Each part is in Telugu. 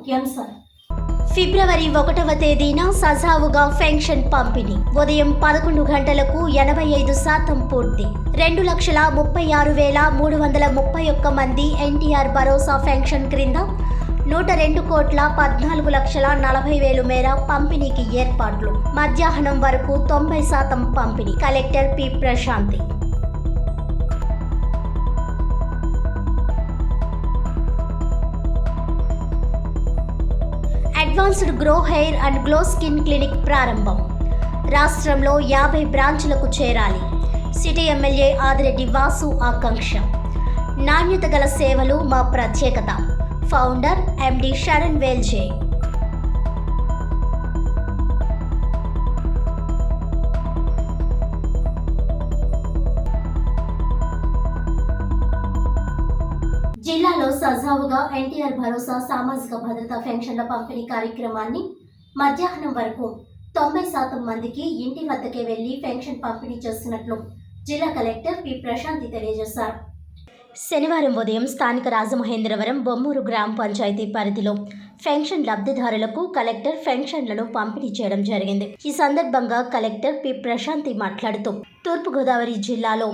ముఖ్యాంశాలు. ఫిబ్రవరి 1వ తేదీన సజావుగా పెన్షన్ పంపిణీ. ఉదయం 11 గంటలకు 85% పూర్తి. 2,36,331 మంది ఎన్టీఆర్ భరోసా పెన్షన్ క్రింద 102,14,40,000 మేర పంపిణీకి ఏర్పాట్లు. మధ్యాహ్నం వరకు 90% పంపిణీ. Collector P. Prashanti. Advanced grow hair and glow skin clinic ప్రారంభం. రాష్ట్రంలో 50 బ్రాంచులకు చేరాలి. సిటీ ఎమ్మెల్యే ఆదిరెడ్డి వాసు ఆకాంక్ష. నాణ్యత గల సేవలు మా ప్రత్యేకత. Founder MD Sharan Velje. జిల్లాలో సజావుగా ఎన్టీఆర్ భరోసా సామాజిక భద్రతా పెన్షన్ల పంపిణీ కార్యక్రమాన్ని మధ్యాహ్నం వరకు 90% మందికి ఇంటి వద్దకే వెళ్లి పెన్షన్ పంపిణీ చేస్తున్నట్లు జిల్లా కలెక్టర్ పి. ప్రశాంతి తెలియజేశారు. శనివారం ఉదయం స్థానిక రాజమహేంద్రవరం బొమ్మూరు గ్రామ పంచాయతీ పరిధిలో పెన్షన్ లబ్ధిదారులకు కలెక్టర్ పెన్షన్లను పంపిణీ చేయడం జరిగింది. ఈ సందర్భంగా కలెక్టర్ పి. ప్రశాంతి మాట్లాడుతూ తూర్పుగోదావరి జిల్లాలో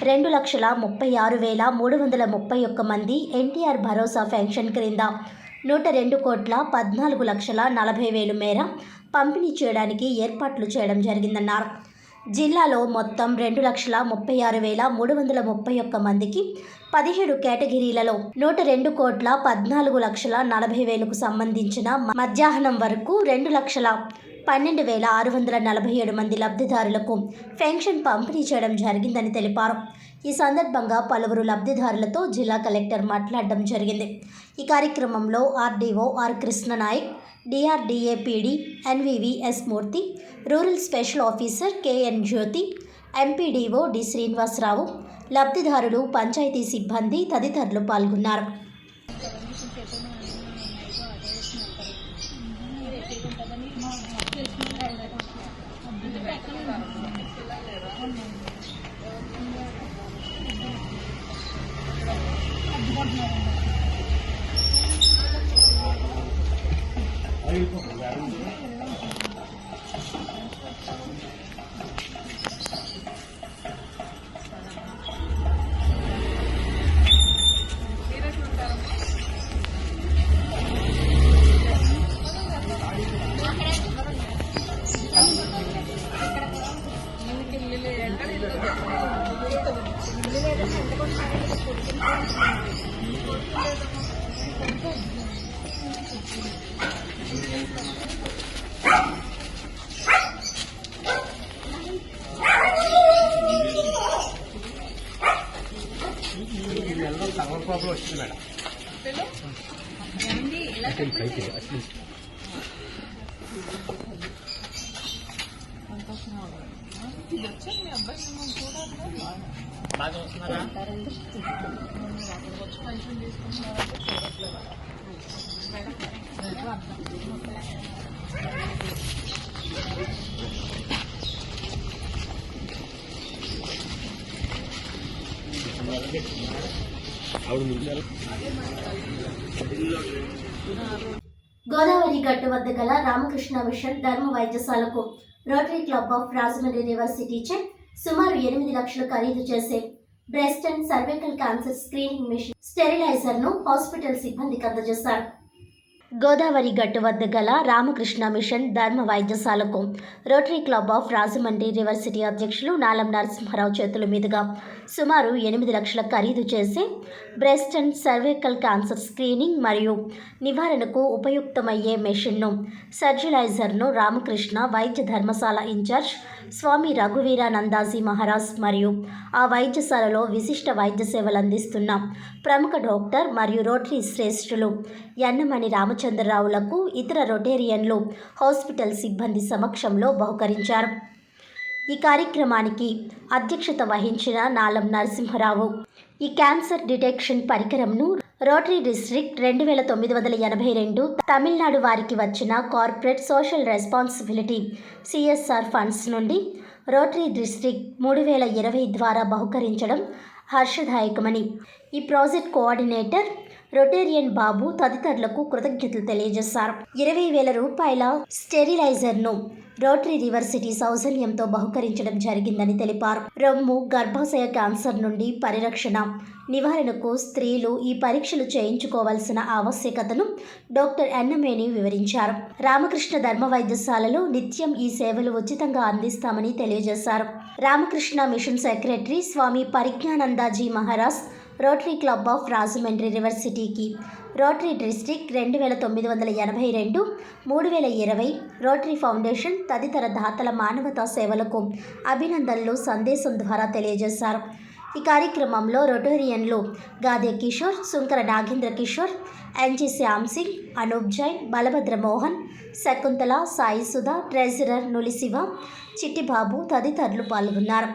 2,36,331 మంది ఎన్టీఆర్ భరోసా పెన్షన్ క్రింద 102,14,40,000 మేర పంపిణీ చేయడానికి ఏర్పాట్లు చేయడం జరిగిందన్నారు. జిల్లాలో మొత్తం 2,36,331 మందికి 17 కేటగిరీలలో 102,14,40,000కు సంబంధించిన మధ్యాహ్నం వరకు 2,12,647 మంది లబ్ధిదారులకు పెన్షన్ పంపిణీ చేయడం జరిగిందని తెలిపారు. ఈ సందర్భంగా పలువురు లబ్ధిదారులతో జిల్లా కలెక్టర్ మాట్లాడడం జరిగింది. ఈ కార్యక్రమంలో RDO R. Krishnanayak, DRDA PD NVVS Murthy, rural special officer KN Jyothi, MPDO D. Srinivasarao, లబ్ధిదారులు, పంచాయతీ సిబ్బంది తదితరులు పాల్గొన్నారు. ప్రాబ్లం వచ్చింది మేడం. బాగా వస్తున్నారా? గోదావరి గట్టు వద్ద గల రామకృష్ణ మిషన్ ధర్మ వైద్యశాలకు రోటరీ క్లబ్ ఆఫ్ రాజమండ్రి యూనివర్సిటీచే సుమారు 8 లక్షలు ఖరీదు చేసే breast and cervical cancer screening machine స్టెరిలైజర్ను హాస్పిటల్ సిబ్బందికి అందజేశారు. గోదావరి గట్టు వద్ద గల రామకృష్ణ మిషన్ ధర్మ వైద్యశాలకు rotary club of Rajahmundry university అధ్యక్షులు నాలం నరసింహారావు చేతుల మీదుగా సుమారు 8 లక్షల ఖరీదు చేసే breast and cervical cancer screening మరియు నివారణకు ఉపయుక్తమయ్యే మెషిన్ను సర్జిలైజర్ను రామకృష్ణ వైద్య ధర్మశాల ఇన్ఛార్జ్ స్వామి రఘువీరానందాజీ మహారాజ్ మరియు ఆ వైద్యశాలలో విశిష్ట వైద్య సేవలు అందిస్తున్న ప్రముఖ డాక్టర్ మరియు రోటరీ శ్రేష్ఠులు యన్నమణి రామచంద్రరావులకు ఇతర రొటేరియన్లు హాస్పిటల్ సిబ్బంది సమక్షంలో బహుకరించారు. ఈ కార్యక్రమానికి అధ్యక్షత వహించిన నాలం నరసింహారావు ఈ క్యాన్సర్ డిటెక్షన్ పరికరంను రోటరీ డిస్ట్రిక్ట్ 2982 తమిళనాడు వారికి వచ్చిన corporate social responsibility CSR funds నుండి రోటరీ డిస్ట్రిక్ట్ 3020 ద్వారా బహుకరించడం హర్షదాయకమని ఈ ప్రాజెక్ట్ కోఆర్డినేటర్ రొటేరియన్ బాబు తదితరులకు కృతజ్ఞతలు తెలియజేశారు. 20,000 రూపాయల స్టెరిలైజర్ను రోటరీ రివర్ సిటీ సౌజన్యంతో బహుకరించడం జరిగిందని తెలిపారు. రొమ్ము గర్భాశయ క్యాన్సర్ నుండి పరిరక్షణ నివారణకు స్త్రీలు ఈ పరీక్షలు చేయించుకోవాల్సిన ఆవశ్యకతను డాక్టర్ అన్నమేని వివరించారు. రామకృష్ణ ధర్మ వైద్యశాలలో నిత్యం ఈ సేవలు ఉచితంగా అందిస్తామని తెలియజేశారు. Ramakrishna mission secretary Swami Parijnanandaji Maharaj rotary club of Rajahmundry river సిటీకి రోటరీ డిస్ట్రిక్ట్ 2982, 3020 రోటరీ ఫౌండేషన్ తదితర దాతల మానవతా సేవలకు అభినందనలు సందేశం ద్వారా తెలియజేశారు. ఈ కార్యక్రమంలో రొటేరియన్లు గాదే కిషోర్, సుంకర నాగేంద్ర కిషోర్, ఎన్జి శ్యామ్ సింగ్, అనూప్ జైన్, బలభద్ర మోహన్, శకుంతల, సాయి సుధా, ట్రెజరర్ నులిశివ, చిట్టిబాబు తదితరులు పాల్గొన్నారు.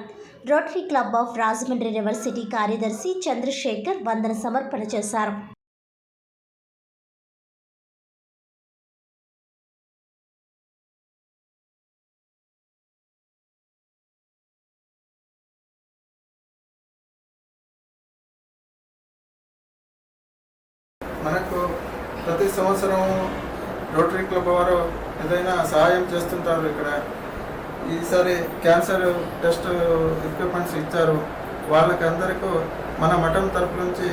Rotary club of Rajahmundry river city కార్యదర్శి చంద్రశేఖర్ వందన సమర్పణ చేశారు. మనకు ప్రతి సంవత్సరం రోటరీ క్లబ్ వారు ఏదైనా సహాయం చేస్తుంటారు. ఇక్కడ ఈసారి క్యాన్సర్ టెస్ట్ ఎక్విప్మెంట్స్ ఇచ్చారు. వాళ్ళకి అందరికీ మన మఠం తరపు నుంచి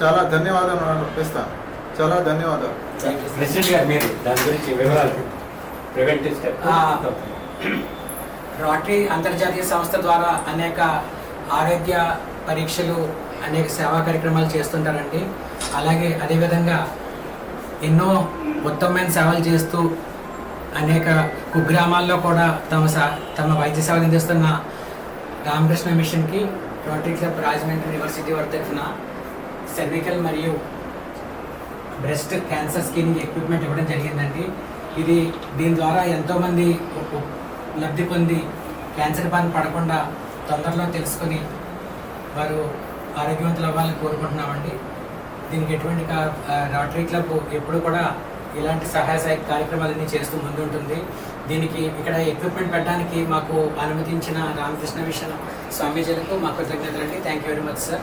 చాలా ధన్యవాదాలు అర్పిస్తాను. చాలా ధన్యవాదాలు. ప్రెసిడెంట్ గారు మీరు దాని గురించి వివరాలు ప్రివెంటివ్ స్టెప్. రోటరీ అంతర్జాతీయ సంస్థ ద్వారా అనేక ఆరోగ్య పరీక్షలు, అనేక సేవా కార్యక్రమాలు చేస్తుంటారండి. అలాగే అదేవిధంగా ఎన్నో ఉత్తమమైన సేవలు చేస్తూ అనేక కుగ్రామాల్లో కూడా తమ వైద్య సేవలు అందిస్తున్న రామకృష్ణ మిషన్కి రోటరీ క్లబ్ రాజమండ్రి యూనివర్సిటీ వారి తరఫున సర్వికల్ మరియు బ్రెస్ట్ క్యాన్సర్ స్క్రీనింగ్ ఎక్విప్మెంట్ ఇవ్వడం జరిగిందండి. దీని ద్వారా ఎంతోమంది లబ్ధి పొంది క్యాన్సర్ బారిన పడకుండా తొందరలో తెలుసుకొని వారు ఆరోగ్యవంతులు అవ్వాలని కోరుకుంటున్నామండి. దీనికి ఎటువంటి రోటరీ క్లబ్ ఎప్పుడు కూడా ఇలాంటి సహాయ కార్యక్రమాలన్నీ చేస్తూ ముందుంటుంది. దీనికి ఇక్కడ ఎక్విప్మెంట్ పెట్టడానికి మాకు అనుమతించిన రామకృష్ణ మిషన్ స్వామీజీలకు మా కృతజ్ఞతలండి. Thank you very much sir.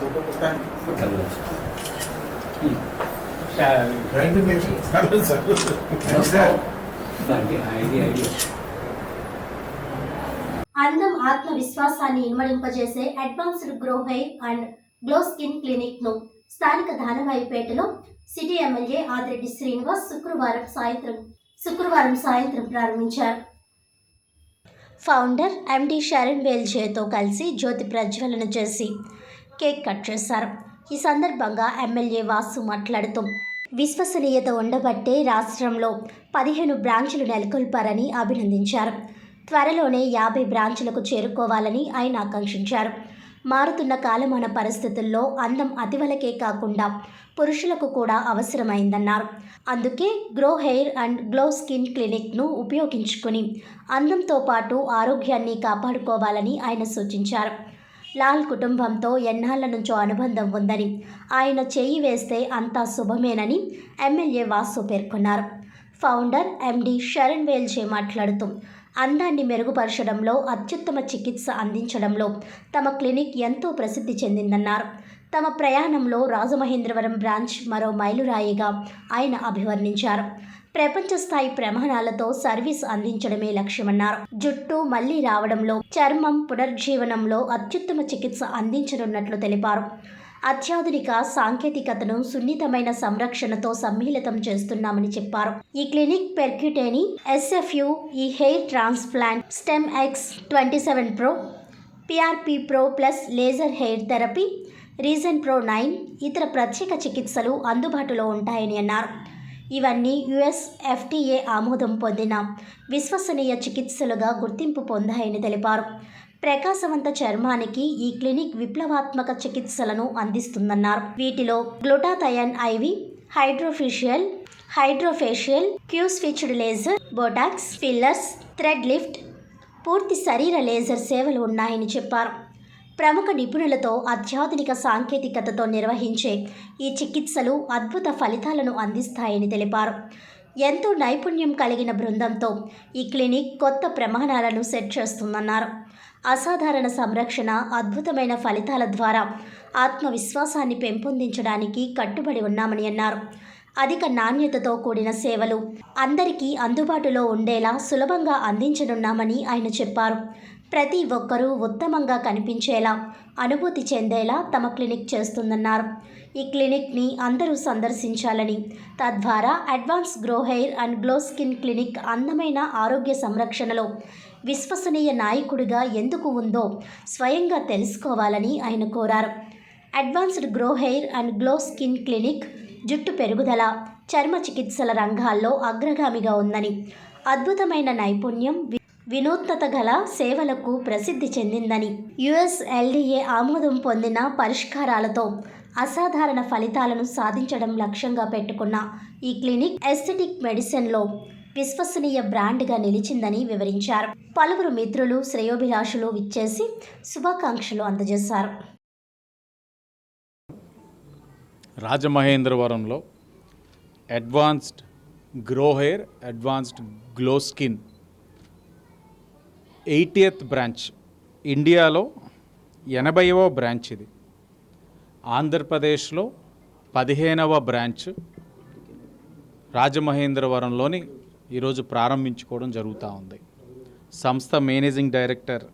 అందం ఆత్మవిశ్వాసాన్ని ఇనుమడింపజేసే advanced grow hair and glow skin clinic ను స్థానిక దానవాయిపేటలో సిటీ ఎమ్మెల్యే ఆదిరెడ్డి శ్రీనివాస్ శుక్రవారం సాయంత్రం ప్రారంభించారు. ఫౌండర్ ఎండి షరణ్ వేల్జేతో కలిసి జ్యోతి ప్రజ్వలన చేసి కేక్ కట్ చేశారు. ఈ సందర్భంగా ఎమ్మెల్యే వాసు మాట్లాడుతూ విశ్వసనీయత ఉండబట్టే రాష్ట్రంలో 15 బ్రాంచులు నెలకొల్పారని అభినందించారు. త్వరలోనే 50 బ్రాంచులకు చేరుకోవాలని ఆయన ఆకాంక్షించారు. మారుతున్న కాలమాన పరిస్థితుల్లో అందం అతివలకే కాకుండా పురుషులకు కూడా అవసరమైందన్నారు. అందుకే grow hair and glow skin క్లినిక్ను ఉపయోగించుకుని అందంతో పాటు ఆరోగ్యాన్ని కాపాడుకోవాలని ఆయన సూచించారు. లాల్ కుటుంబంతో ఎన్నాళ్ల నుంచో అనుబంధం ఉందని, ఆయన చేయి వేస్తే అంతా శుభమేనని ఎమ్మెల్యే వాసు పేర్కొన్నారు. ఫౌండర్ ఎండి షరణ్ వేల్జే మాట్లాడుతూ అందాన్ని మెరుగుపరచడంలో, అత్యుత్తమ చికిత్స అందించడంలో తమ క్లినిక్ ఎంతో ప్రసిద్ధి చెందిందన్నారు. తమ ప్రయాణంలో రాజమహేంద్రవరం బ్రాంచ్ మరో మైలురాయిగా ఆయన అభివర్ణించారు. ప్రపంచ స్థాయి ప్రమాణాలతో సర్వీస్ అందించడమే లక్ష్యమన్నారు. జుట్టు మళ్లీ రావడంలో, చర్మం పునర్జీవనంలో అత్యుత్తమ చికిత్స అందించనున్నట్లు తెలిపారు. అత్యాధునిక సాంకేతికతను సున్నితమైన సంరక్షణతో సమ్మిళితం చేస్తున్నామని చెప్పారు. ఈ క్లినిక్ పెర్క్యూటేని, ఎస్ఎఫ్యు, ఈ hair transplant, stem X 27 pro, PRP pro plus laser hair therapy, reason pro 9 ఇతర ప్రత్యేక చికిత్సలు అందుబాటులో ఉంటాయని అన్నారు. ఇవన్నీ యుఎస్ ఎఫ్టీఏ ఆమోదం పొందిన విశ్వసనీయ చికిత్సలుగా గుర్తింపు పొందాయని తెలిపారు. ప్రకాశవంత చర్మానికి ఈ క్లినిక్ విప్లవాత్మక చికిత్సలను అందిస్తుందన్నారు. వీటిలో glutathione IV, hydrofacial, Q switched laser, botox, fillers, thread lift, పూర్తి శరీర లేజర్ సేవలు ఉన్నాయని చెప్పారు. ప్రముఖ నిపుణులతో అత్యాధునిక సాంకేతికతతో నిర్వహించే ఈ చికిత్సలు అద్భుత ఫలితాలను అందిస్తాయని తెలిపారు. ఎంతో నైపుణ్యం కలిగిన బృందంతో ఈ క్లినిక్ కొత్త ప్రమాణాలను సెట్ చేస్తుందన్నారు. అసాధారణ సంరక్షణ, అద్భుతమైన ఫలితాల ద్వారా ఆత్మవిశ్వాసాన్ని పెంపొందించడానికి కట్టుబడి ఉన్నామని అన్నారు. అధిక నాణ్యతతో కూడిన సేవలు అందరికీ అందుబాటులో ఉండేలా సులభంగా అందించనున్నామని ఆయన చెప్పారు. ప్రతి ఒక్కరూ ఉత్తమంగా కనిపించేలా, అనుభూతి చెందేలా తమ క్లినిక్ చేస్తుందన్నారు. ఈ క్లినిక్ని అందరూ సందర్శించాలని, తద్వారా advance grow hair and glow skin clinic అందమైన ఆరోగ్య సంరక్షణలో విశ్వసనీయ నాయకుడిగా ఎందుకు ఉందో స్వయంగా తెలుసుకోవాలని ఆయన కోరారు. Advanced grow hair and glow skin clinic జుట్టు పెరుగుదల, చర్మ చికిత్సల రంగాల్లో అగ్రగామిగా ఉందని, అద్భుతమైన నైపుణ్యం, వినూత్నత గల సేవలకు ప్రసిద్ధి చెందిందని, USLDA ఆమోదం పొందిన పరిష్కారాలతో అసాధారణ ఫలితాలను సాధించడం లక్ష్యంగా పెట్టుకున్న ఈ క్లినిక్ ఎస్థెటిక్ మెడిసిన్లో విశ్వసనీయ బ్రాండ్గా నిలిచిందని వివరించారు. పలువురు మిత్రులు, శ్రేయోభిలాషులు విచ్చేసి శుభాకాంక్షలు అందజేశారు. రాజమహేంద్రవరంలో advanced grow hair, advanced glow skin 80th branch, ఇండియాలో 80వ బ్రాంచ్ ఇది. ఆంధ్రప్రదేశ్లో 15వ బ్రాంచ్ రాజమహేంద్రవరంలోని ఈరోజు ప్రారంభించుకోవడం జరుగుతూ ఉంది. సంస్థ మేనేజింగ్ డైరెక్టర్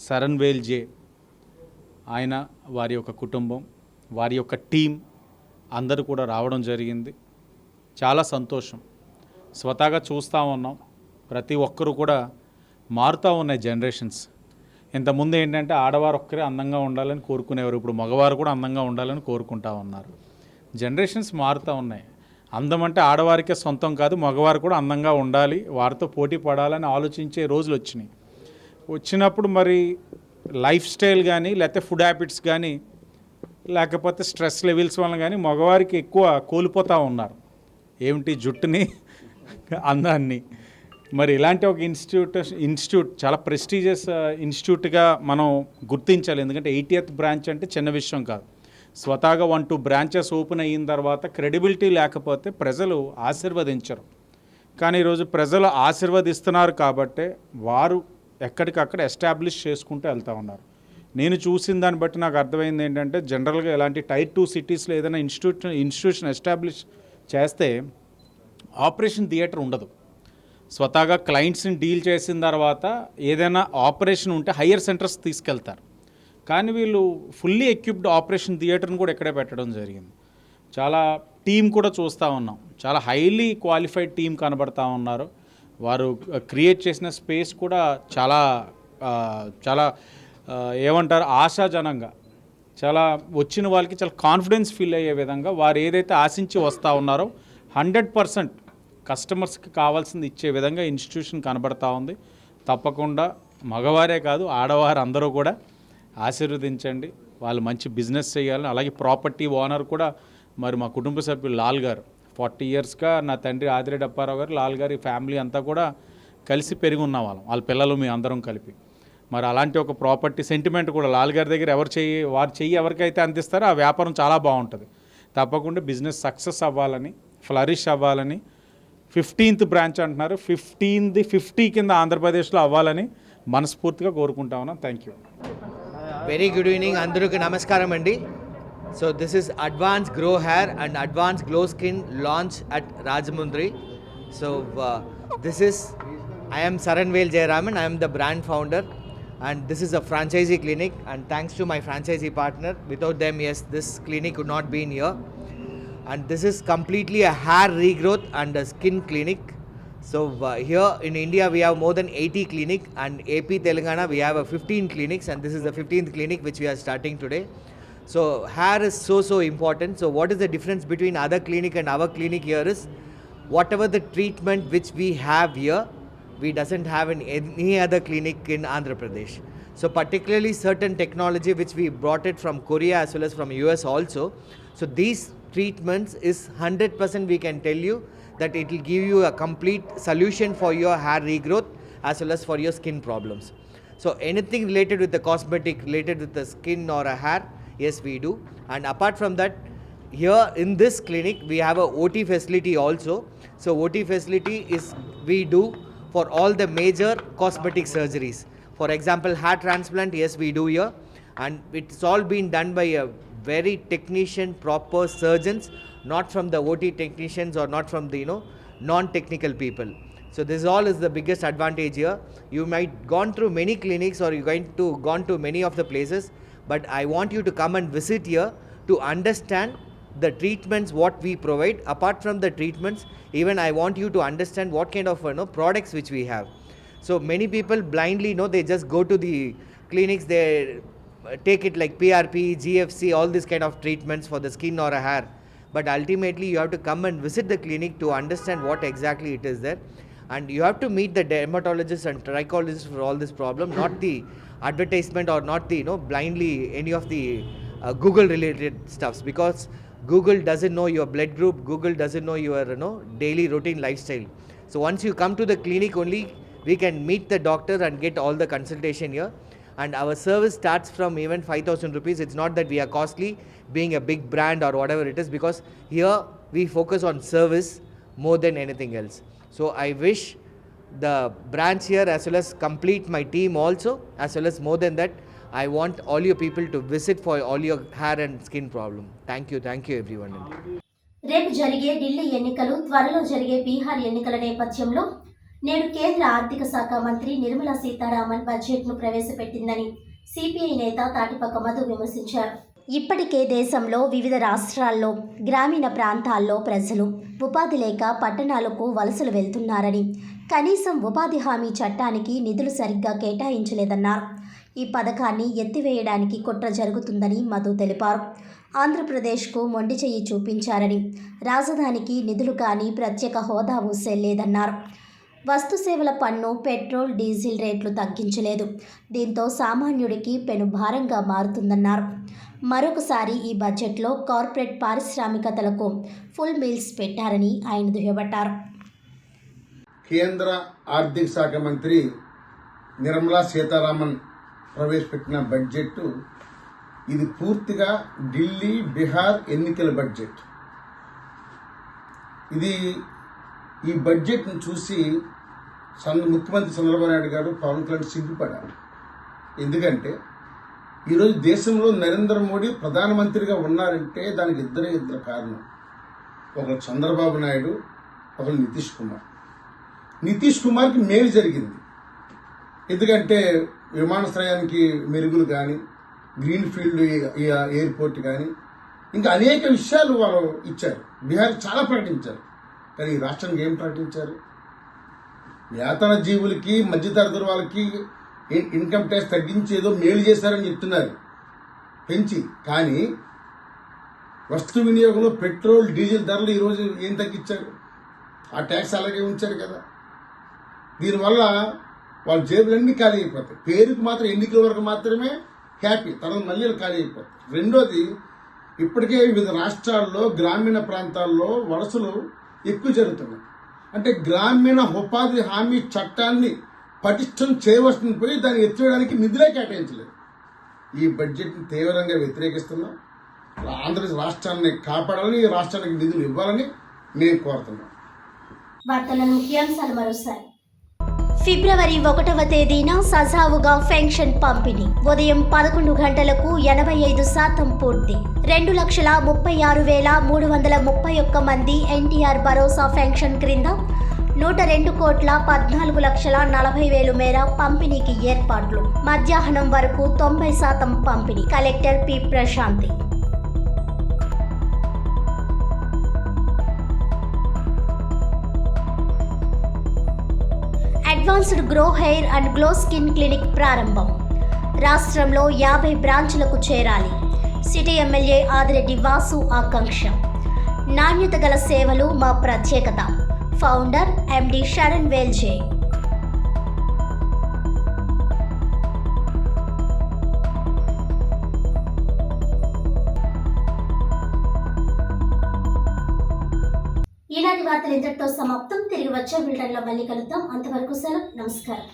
సరన్వేల్ జే, ఆయన, వారి యొక్క కుటుంబం, వారి యొక్క టీం అందరూ కూడా రావడం జరిగింది. చాలా సంతోషం. స్వతహాగా చూస్తూ ఉన్నాం, ప్రతి ఒక్కరూ కూడా మారుతూ ఉన్నాయి జనరేషన్స్. ఇంతకుముందు ఏంటంటే ఆడవారు ఒక్కరే అందంగా ఉండాలని కోరుకునేవారు, ఇప్పుడు మగవారు కూడా అందంగా ఉండాలని కోరుకుంటా ఉన్నారు. జనరేషన్స్ మారుతూ ఉన్నాయి. అందం అంటే ఆడవారికే సొంతం కాదు, మగవారు కూడా అందంగా ఉండాలి, వారితో పోటీ పడాలని ఆలోచించే రోజులు వచ్చినాయి. వచ్చినప్పుడు మరి లైఫ్ స్టైల్ కానీ, లేకపోతే ఫుడ్ హ్యాబిట్స్ కానీ, లేకపోతే స్ట్రెస్ లెవెల్స్ వల్ల కానీ మగవారికి ఎక్కువ కోల్పోతూ ఉన్నారు. ఏమిటి, జుట్టుని, అందాన్ని. మరి ఇలాంటి ఒక ఇన్స్టిట్యూట్ చాలా ప్రెస్టీజియస్ ఇన్స్టిట్యూట్గా మనం గుర్తించాలి. ఎందుకంటే 80th బ్రాంచ్ అంటే చిన్న విషయం కాదు. స్వతహాగా 1-2 బ్రాంచెస్ ఓపెన్ అయిన తర్వాత క్రెడిబిలిటీ లేకపోతే ప్రజలు ఆశీర్వదించరు. కానీ ఈరోజు ప్రజలు ఆశీర్వదిస్తున్నారు కాబట్టే వారు ఎక్కడికక్కడ ఎస్టాబ్లిష్ చేసుకుంటూ వెళ్తూ ఉన్నారు. నేను చూసిన దాన్ని బట్టి నాకు అర్థమైంది ఏంటంటే, జనరల్గా ఇలాంటి Tier 2 సిటీస్లో ఏదైనా ఇన్స్టిట్యూషన్ ఎస్టాబ్లిష్ చేస్తే ఆపరేషన్ థియేటర్ ఉండదు. స్వతహాగా క్లయింట్స్ని డీల్ చేసిన తర్వాత ఏదైనా ఆపరేషన్ ఉంటే హయ్యర్ సెంటర్స్ తీసుకెళ్తారు. కానీ వీళ్ళు ఫుల్లీ ఎక్విప్డ్ ఆపరేషన్ థియేటర్ని కూడా ఎక్కడే పెట్టడం జరిగింది. చాలా టీం కూడా చూస్తూ ఉన్నాం, చాలా హైలీ క్వాలిఫైడ్ టీం కనబడతా ఉన్నారు. వారు క్రియేట్ చేసిన స్పేస్ కూడా చాలా చాలా ఏమంటారు, ఆశాజనంగా, చాలా వచ్చిన వాళ్ళకి చాలా కాన్ఫిడెన్స్ ఫీల్ అయ్యే విధంగా వారు ఏదైతే ఆశించి వస్తూ ఉన్నారో 100% కస్టమర్స్కి కావాల్సింది ఇచ్చే విధంగా ఇన్స్టిట్యూషన్ కనబడతా ఉంది. తప్పకుండా మగవారే కాదు, ఆడవారు అందరూ కూడా ఆశీర్వదించండి. వాళ్ళు మంచి బిజినెస్ చేయాలని. అలాగే ప్రాపర్టీ ఓనర్ కూడా మరి మా కుటుంబ సభ్యులు లాల్ గారు, 40 ఇయర్స్గా నా తండ్రి ఆదిరెడ్డి అప్పారావు గారు, లాల్ గారి ఫ్యామిలీ అంతా కూడా కలిసి పెరిగి ఉన్న వాళ్ళ పిల్లలు మీ అందరం కలిపి. మరి అలాంటి ఒక ప్రాపర్టీ సెంటిమెంట్ కూడా లాల్ గారి దగ్గర వారు చెయ్యి ఎవరికైతే అందిస్తారో ఆ వ్యాపారం చాలా బాగుంటుంది. తప్పకుండా బిజినెస్ సక్సెస్ అవ్వాలని, ఫ్లరిష్ అవ్వాలని, 15th బ్రాంచ్ అంటున్నారు, 50 కింద ఆంధ్రప్రదేశ్లో అవ్వాలని మనస్ఫూర్తిగా కోరుకుంటా ఉన్నాం. Thank you. Very good evening, అందరికీ నమస్కారం అండి. So this is advance grow hair and advance glow skin launch at Rajahmundry. So this is I am Saranvel Jayaraman. I am the brand founder and this is a franchisee clinic, and thanks to my franchisee partner, without them, yes, this clinic would not be in here. And this is completely a hair regrowth and a skin clinic. So here in India we have more than 80 clinics, and AP Telangana we have 15 clinics, and this is the 15th clinic which we are starting today. So hair is so important. So what is the difference between other clinic and our clinic here is, whatever the treatment which we have here, we doesn't have in any other clinic in Andhra Pradesh. So particularly certain technology which we brought it from Korea as well as from US also. So these treatments is 100% we can tell you that it will give you a complete solution for your hair regrowth as well as for your skin problems. So anything related with the cosmetic, related with the skin or a hair, yes we do. And apart from that, here in this clinic we have a OT facility also. So OT facility is we do for all the major cosmetic surgeries. For example, hair transplant, yes we do here, and it's all been done by a very technician, proper surgeons, not from the OT technicians or not from the non-technical people. So this all is the biggest advantage here. You might gone through many clinics or you're going to gone to many of the places, but I want you to come and visit here to understand the treatments what we provide. Apart from the treatments, even I want you to understand what kind of products which we have. So many people blindly they just go to the clinics, they take it like PRP, GFC, all these kind of treatments for the skin or a hair. But ultimately you have to come and visit the clinic to understand what exactly it is there. And you have to meet the dermatologist and trichologist for all this problem, not the advertisement or not the blindly any of the Google related stuffs, because Google doesn't know your blood group, Google doesn't know your daily routine lifestyle. So once you come to the clinic only, we can meet the doctor and get all the consultation here. And our service starts from even 5,000 rupees. It's not that we are costly being a big brand or whatever it is, because here we focus on service more than anything else. So I wish the branch here as well as complete my team also, as well as more than that, I want all your people to visit for all your hair and skin problem. Thank you everyone. రేపు జరిగే ఢిల్లీ ఎన్నికలు, త్వరలో జరిగే బీహార్ ఎన్నికల నేపథ్యంలో నేడు కేంద్ర ఆర్థిక శాఖ మంత్రి నిర్మలా సీతారామన్ బడ్జెట్ను ప్రవేశపెట్టిందని సిపిఐ నేత తాటిపక్క మధు విమర్శించారు. ఇప్పటికే దేశంలో వివిధ రాష్ట్రాల్లో గ్రామీణ ప్రాంతాల్లో ప్రజలు ఉపాధి లేక పట్టణాలకు వలసలు వెళ్తున్నారని, కనీసం ఉపాధి హామీ చట్టానికి నిధులు సరిగ్గా కేటాయించలేదన్నారు. ఈ పథకాన్ని ఎత్తివేయడానికి కుట్ర జరుగుతుందని మధు తెలిపారు. ఆంధ్రప్రదేశ్కు మొండి చెయ్యి చూపించారని, రాజధానికి నిధులు కానీ ప్రత్యేక హోదా ఊసేలేదన్నారు. వస్తు సేవల పన్ను, పెట్రోల్, డీజిల్ రేట్లు తగ్గించలేదు. దీంతో సామాన్యుడికి పెనుభారంగా మారుతుందన్నారు. మరొకసారి ఈ బడ్జెట్లో కార్పొరేట్ పారిశ్రామికతలకు ఫుల్ మీల్స్ పెట్టారని ఆయన దుయ్యబట్టారు. కేంద్ర ఆర్థిక శాఖ మంత్రి నిర్మలా సీతారామన్ ప్రవేశపెట్టిన బడ్జెట్ ఇది పూర్తిగా ఢిల్లీ, బీహార్ ఎన్నికల బడ్జెట్. ఈ బడ్జెట్ను చూసి ముఖ్యమంత్రి చంద్రబాబు నాయుడు గారు, పవన్ కళ్యాణ్ సిగ్గుపడారు. ఎందుకంటే ఈరోజు దేశంలో నరేంద్ర మోడీ ప్రధానమంత్రిగా ఉన్నారంటే దానికి ఇద్దరు కారణం. ఒకరు చంద్రబాబు నాయుడు, ఒకరు నితీష్ కుమార్. నితీష్ కుమార్కి మేలు జరిగింది. ఎందుకంటే విమానాశ్రయానికి మెరుగులు కానీ, గ్రీన్ ఫీల్డ్ ఎయిర్పోర్ట్ కానీ, ఇంకా అనేక విషయాలు వాళ్ళు ఇచ్చారు. బీహార్ చాలా ప్రకటించారు. కానీ ఈ రాష్ట్రానికి ఏం ప్రకటించారు? వేతన జీవులకి, మధ్యతరగతి వాళ్ళకి ఇన్కమ్ ట్యాక్స్ తగ్గించి ఏదో మేలు చేశారని చెప్తున్నారు పెంచి. కానీ వస్తు వినియోగంలో పెట్రోల్, డీజిల్ ధరలు ఈరోజు ఏం తగ్గించారు? ఆ ట్యాక్స్ అలాగే ఉంచారు కదా. దీనివల్ల వాళ్ళ జేబులన్నీ ఖాళీ అయిపోతాయి. పేరుకు మాత్రం ఎన్నికల వరకు మాత్రమే హ్యాపీ, తర్వాత మళ్ళీ ఖాళీ అయిపోతాయి. రెండోది, ఇప్పటికే వివిధ రాష్ట్రాల్లో గ్రామీణ ప్రాంతాల్లో వలసలు ఎక్కువ జరుగుతున్నాయి. అంటే గ్రామీణ ఉపాధి హామీ చట్టాన్ని పటిష్టం చేయవలసింది పోయి దాన్ని ఎత్తివేయడానికి నిధులే కేటాయించలేదు. ఈ బడ్జెట్ని తీవ్రంగా వ్యతిరేకిస్తున్నాం. ఆంధ్రప్రదేశ్ రాష్ట్రాన్ని కాపాడాలని, ఈ రాష్ట్రానికి నిధులు ఇవ్వాలని నేను కోరుతున్నాను. వార్తలను ముఖ్యాంశాలు మరోసారి. ఫిబ్రవరి 1వ తేదీన సజావుగా పెన్షన్ పంపిణీ. ఉదయం 11 గంటలకు 85% పూర్తి. 2,36,331 మంది ఎన్టీఆర్ భరోసా పెన్షన్ క్రింద 102,14,40,000 మేర పంపిణీకి ఏర్పాట్లు. మధ్యాహ్నం వరకు 90% పంపిణీ. Collector P Prashanti. Advanced grow hair and glow skin clinic ప్రారంభం. రాష్ట్రంలో 50 బ్రాంచ్లకు చేరాలి. సిటీ ఎమ్మెల్యే ఆదిరెడ్డి వాసు ఆకాంక్ష. నాణ్యత గల సేవలు మా ప్రత్యేకత. Founder MD Sharan Velje. ఈనాటి వార్తలు ఇంతటితో సమాప్తం. తిరిగి వచ్చే బులెటిన్లో మళ్ళీ కలుద్దాం. అంతవరకు సెలవు. నమస్కారం.